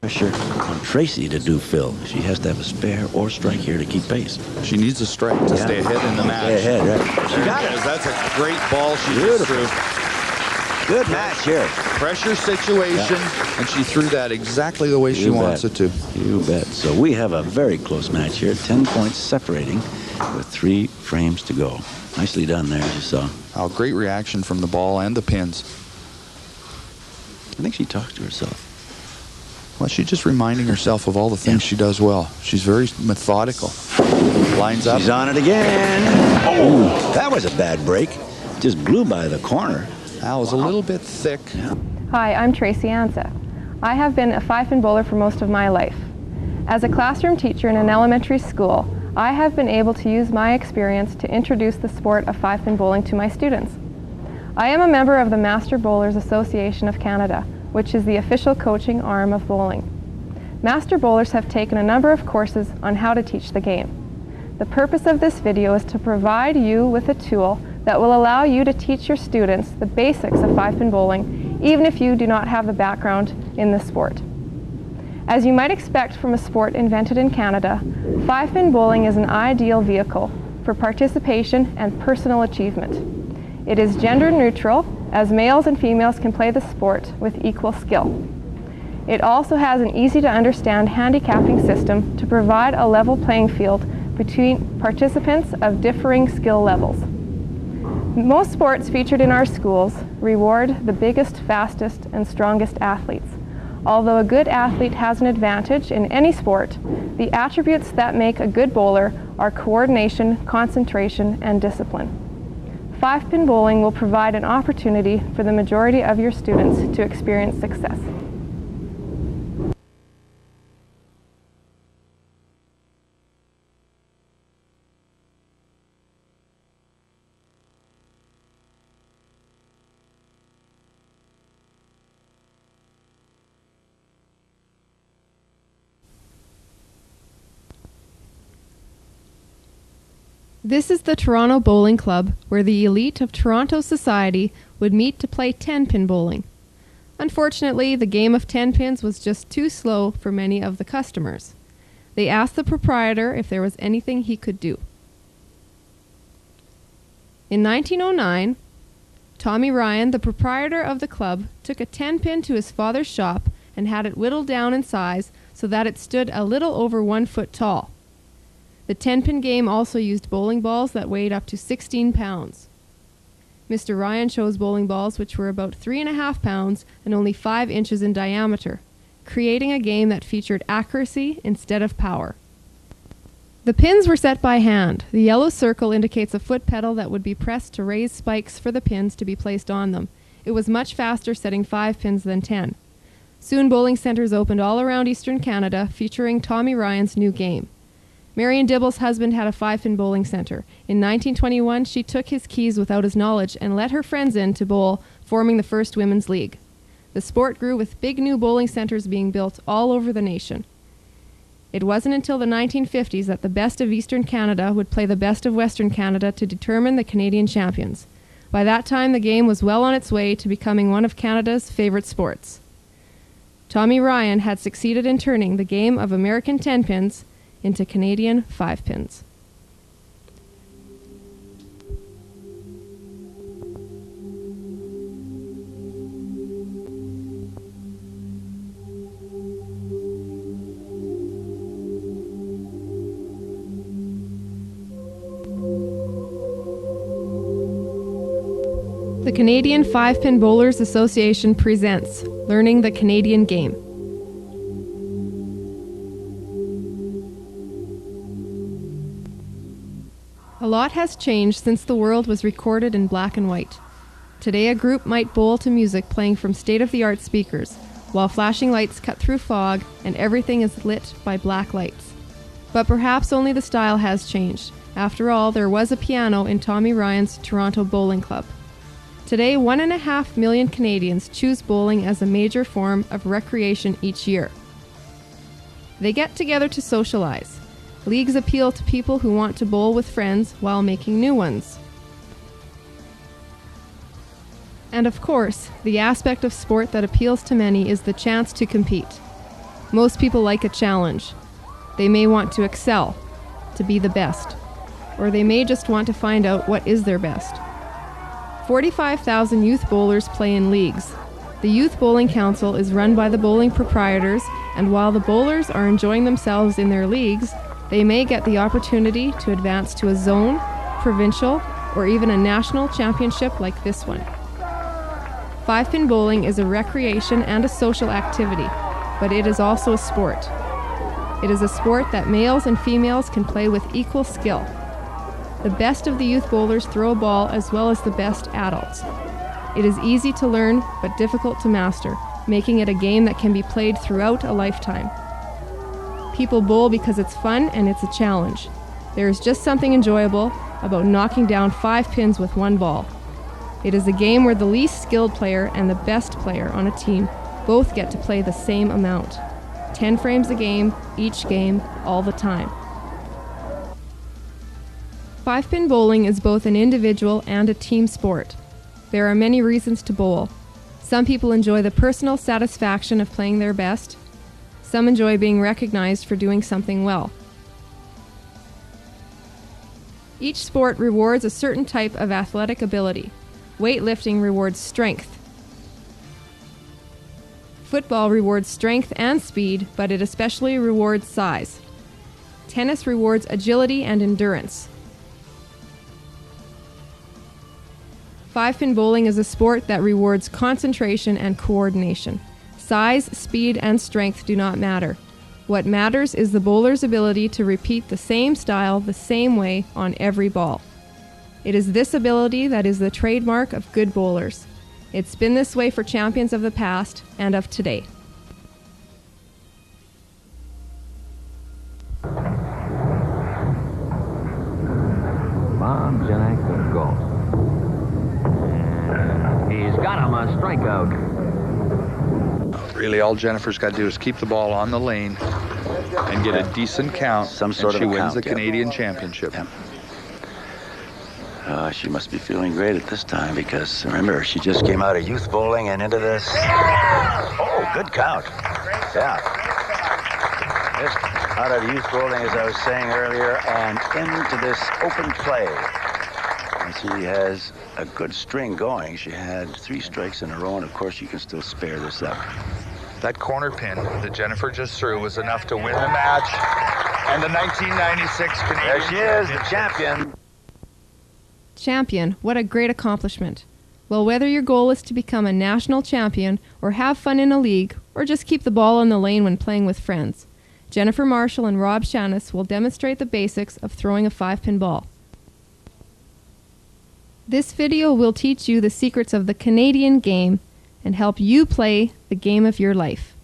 Pressure on Tracy to do Phil. She has to have a spare or strike here to keep pace. She needs a strike to stay ahead in the match. Stay ahead, right? She got it. That's a great ball she just threw. Good match here. Pressure situation, and she threw that exactly the way she wants it to. You bet. So we have a very close match here. 10 points separating with 3 frames to go. Nicely done there, as you saw. Oh, great reaction from the ball and the pins. I think she talks to herself. Well, she's just reminding herself of all the things she does well. She's very methodical. Lines up. She's on it again. Oh, that was a bad break. Just blew by the corner. That was a little bit thick. Hi, I'm Tracy Anza. I have been a 5-pin bowler for most of my life. As a classroom teacher in an elementary school, I have been able to use my experience to introduce the sport of 5-pin bowling to my students. I am a member of the Master Bowlers Association of Canada, which is the official coaching arm of bowling. Master bowlers have taken a number of courses on how to teach the game. The purpose of this video is to provide you with a tool that will allow you to teach your students the basics of 5-pin bowling, even if you do not have the background in the sport. As you might expect from a sport invented in Canada, 5-pin bowling is an ideal vehicle for participation and personal achievement. It is gender neutral, as males and females can play the sport with equal skill. It also has an easy-to-understand handicapping system to provide a level playing field between participants of differing skill levels. Most sports featured in our schools reward the biggest, fastest, and strongest athletes. Although a good athlete has an advantage in any sport, the attributes that make a good bowler are coordination, concentration, and discipline. 5-pin bowling will provide an opportunity for the majority of your students to experience success. This is the Toronto Bowling Club, where the elite of Toronto society would meet to play 10-pin bowling. Unfortunately, the game of 10 pins was just too slow for many of the customers. They asked the proprietor if there was anything he could do. In 1909, Tommy Ryan, the proprietor of the club, took a 10-pin to his father's shop and had it whittled down in size so that it stood a little over 1 foot tall. The 10-pin game also used bowling balls that weighed up to 16 pounds. Mr. Ryan chose bowling balls which were about 3.5 pounds and only 5 inches in diameter, creating a game that featured accuracy instead of power. The pins were set by hand. The yellow circle indicates a foot pedal that would be pressed to raise spikes for the pins to be placed on them. It was much faster setting 5 pins than 10. Soon bowling centers opened all around Eastern Canada, featuring Tommy Ryan's new game. Marion Dibble's husband had a 5-pin bowling center. In 1921, she took his keys without his knowledge and let her friends in to bowl, forming the first women's league. The sport grew with big new bowling centers being built all over the nation. It wasn't until the 1950s that the best of Eastern Canada would play the best of Western Canada to determine the Canadian champions. By that time, the game was well on its way to becoming one of Canada's favorite sports. Tommy Ryan had succeeded in turning the game of American 10 pins into Canadian 5 pins. The Canadian 5-Pin Bowlers Association presents Learning the Canadian Game. A lot has changed since the world was recorded in black and white. Today a group might bowl to music playing from state-of-the-art speakers, while flashing lights cut through fog and everything is lit by black lights. But perhaps only the style has changed. After all, there was a piano in Tommy Ryan's Toronto Bowling Club. Today, 1.5 million Canadians choose bowling as a major form of recreation each year. They get together to socialize. Leagues appeal to people who want to bowl with friends while making new ones. And of course, the aspect of sport that appeals to many is the chance to compete. Most people like a challenge. They may want to excel, to be the best, or they may just want to find out what is their best. 45,000 youth bowlers play in leagues. The Youth Bowling Council is run by the bowling proprietors, and while the bowlers are enjoying themselves in their leagues, they may get the opportunity to advance to a zone, provincial, or even a national championship like this one. Five-pin bowling is a recreation and a social activity, but it is also a sport. It is a sport that males and females can play with equal skill. The best of the youth bowlers throw a ball as well as the best adults. It is easy to learn, but difficult to master, making it a game that can be played throughout a lifetime. People bowl because it's fun and it's a challenge. There is just something enjoyable about knocking down 5 pins with one ball. It is a game where the least skilled player and the best player on a team both get to play the same amount. 10 frames a game, each game, all the time. 5-pin bowling is both an individual and a team sport. There are many reasons to bowl. Some people enjoy the personal satisfaction of playing their best. Some enjoy being recognized for doing something well. Each sport rewards a certain type of athletic ability. Weightlifting rewards strength. Football rewards strength and speed, but it especially rewards size. Tennis rewards agility and endurance. 5-pin bowling is a sport that rewards concentration and coordination. Size, speed, and strength do not matter. What matters is the bowler's ability to repeat the same style the same way on every ball. It is this ability that is the trademark of good bowlers. It's been this way for champions of the past and of today. Bob Jack of golf. And he's got him a strikeout. Really, all Jennifer's got to do is keep the ball on the lane and get a decent count, Some sort and of she a wins count, the yep. Canadian Championship. Yep. She must be feeling great at this time because, remember, she just came out of youth bowling and into this. Oh, good count. Yeah. Just out of youth bowling, as I was saying earlier, and into this open play. And she has a good string going. She had 3 strikes in a row, and of course, you can still spare this up. That corner pin that Jennifer just threw was enough to win the match and the 1996 Canadian There she is, the champion. Champion, what a great accomplishment. Well, whether your goal is to become a national champion or have fun in a league or just keep the ball on the lane when playing with friends, Jennifer Marshall and Rob Shanis will demonstrate the basics of throwing a 5-pin ball. This video will teach you the secrets of the Canadian game and help you play the game of your life.